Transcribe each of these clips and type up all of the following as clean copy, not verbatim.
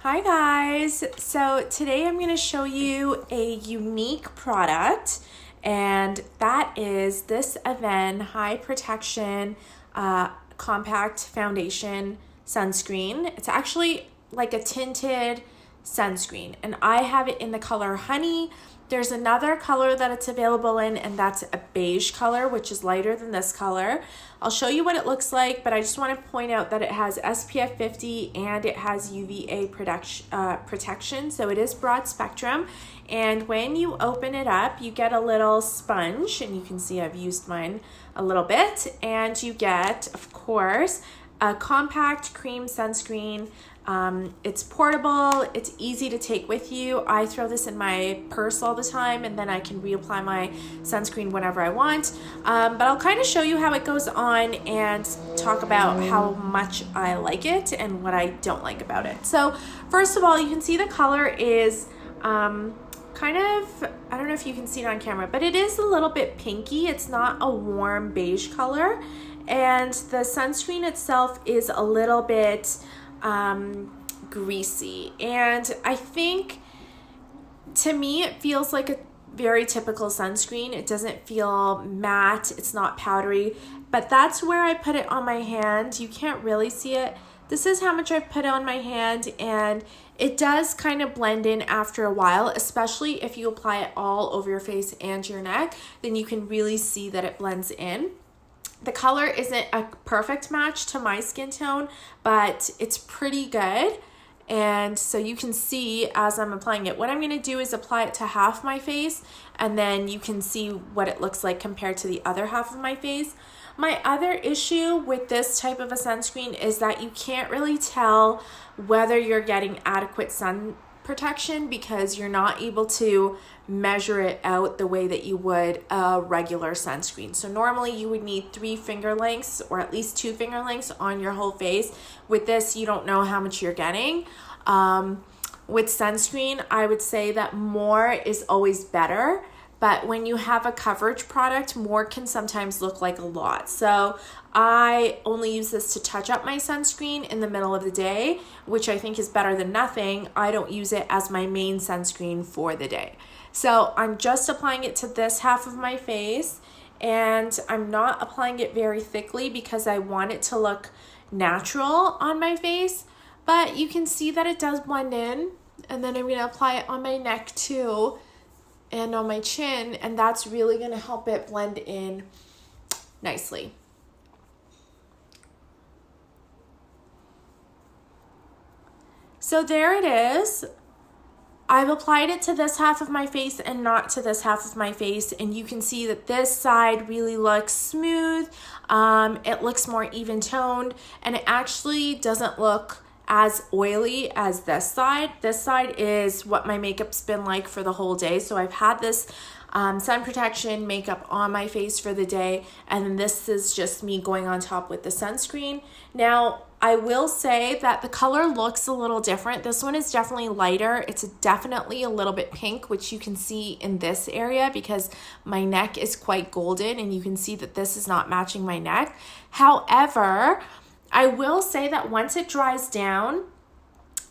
Hi guys, so today I'm going to show you a unique product, and that is this Avene High Protection Compact Foundation Sunscreen. It's actually like a tinted sunscreen, and I have it in the color Honey. There's another color that it's available in, and that's a beige color, which is lighter than this color. I'll show you what it looks like, but I just want to point out that it has SPF 50 and it has UVA protection, so it is broad spectrum. And when you open it up, you get a little sponge, and you can see I've used mine a little bit, and you get, of course, a compact cream sunscreen. It's portable, it's easy to take with you. I throw this in my purse all the time, and then I can reapply my sunscreen whenever I want. But I'll kind of show you how it goes on and talk about how much I like it and what I don't like about it. So first of all, you can see the color is kind of, I don't know if you can see it on camera, but it is a little bit pinky. It's not a warm beige color. And the sunscreen itself is a little bit greasy, and I think to me it feels like a very typical sunscreen. It doesn't feel matte, it's not powdery, but that's where I put it on my hand. You can't really see it. This is how much I've put on my hand, and it does kind of blend in after a while, especially if you apply it all over your face and your neck. Then you can really see that it blends in. The color isn't a perfect match to my skin tone, but it's pretty good. And so you can see as I'm applying it, what I'm going to do is apply it to half my face, and then you can see what it looks like compared to the other half of my face. My other issue with this type of a sunscreen is that you can't really tell whether you're getting adequate sun protection because you're not able to measure it out the way that you would a regular sunscreen. So normally you would need 3 finger lengths or at least 2 finger lengths on your whole face. With this, you don't know how much you're getting. With sunscreen, I would say that more is always better. But when you have a coverage product, more can sometimes look like a lot. So I only use this to touch up my sunscreen in the middle of the day, which I think is better than nothing. I don't use it as my main sunscreen for the day. So I'm just applying it to this half of my face, and I'm not applying it very thickly because I want it to look natural on my face. But you can see that it does blend in, and then I'm going to apply it on my neck too, and on my chin, and that's really going to help it blend in nicely. So there it is. I've applied it to this half of my face and not to this half of my face, and you can see that this side really looks smooth. It looks more even toned, and it actually doesn't look as oily as this side. This side is what my makeup's been like for the whole day. So I've had this sun protection makeup on my face for the day, and then this is just me going on top with the sunscreen. Now, I will say that the color looks a little different. This one is definitely lighter. It's definitely a little bit pink, which you can see in this area because my neck is quite golden, and you can see that this is not matching my neck. However, I will say that once it dries down,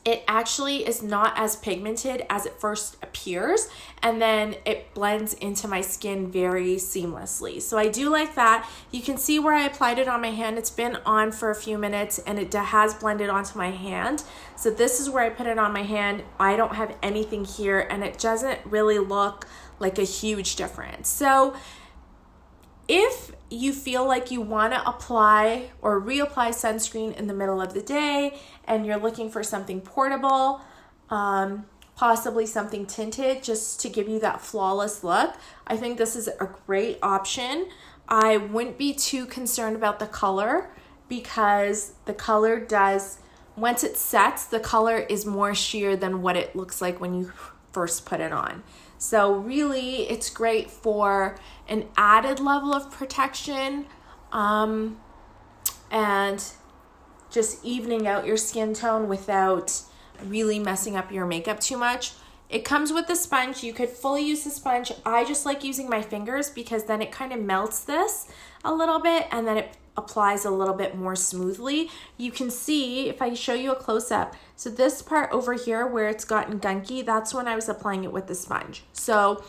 it actually is not as pigmented as it first appears, and then it blends into my skin very seamlessly. So I do like that. You can see where I applied it on my hand. It's been on for a few minutes, and it has blended onto my hand. So this is where I put it on my hand. I don't have anything here, and it doesn't really look like a huge difference. So if you feel like you want to apply or reapply sunscreen in the middle of the day and you're looking for something portable, possibly something tinted just to give you that flawless look, I think this is a great option. I wouldn't be too concerned about the color because the color does, once it sets, the color is more sheer than what it looks like when you first put it on. So really, it's great for an added level of protection and just evening out your skin tone without really messing up your makeup too much. It comes with the sponge. You could fully use the sponge. I just like using my fingers because then it kind of melts this a little bit and then it applies a little bit more smoothly. You can see, if I show you a close-up, so this part over here where it's gotten gunky, that's when I was applying it with the sponge. So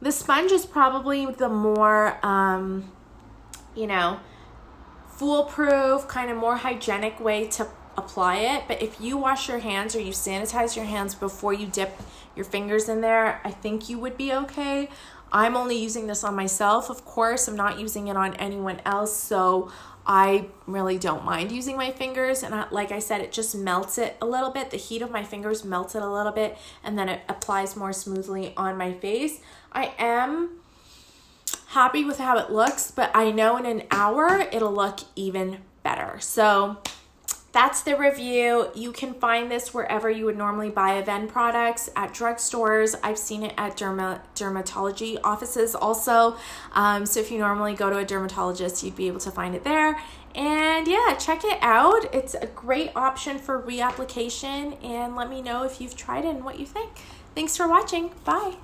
the sponge is probably the more, you know, foolproof, kind of more hygienic way to apply it. But if you wash your hands or you sanitize your hands before you dip your fingers in there, I think you would be okay. I'm only using this on myself, of course. I'm not using it on anyone else, so I really don't mind using my fingers. And like I said, it just melts it a little bit. The heat of my fingers melts it a little bit, and then it applies more smoothly on my face. I am happy with how it looks, but I know in an hour it'll look even better. So that's the review. You can find this wherever you would normally buy Avene products, at drugstores. I've seen it at dermatology offices also. So if you normally go to a dermatologist, you'd be able to find it there. And yeah, check it out. It's a great option for reapplication, and let me know if you've tried it and what you think. Thanks for watching. Bye.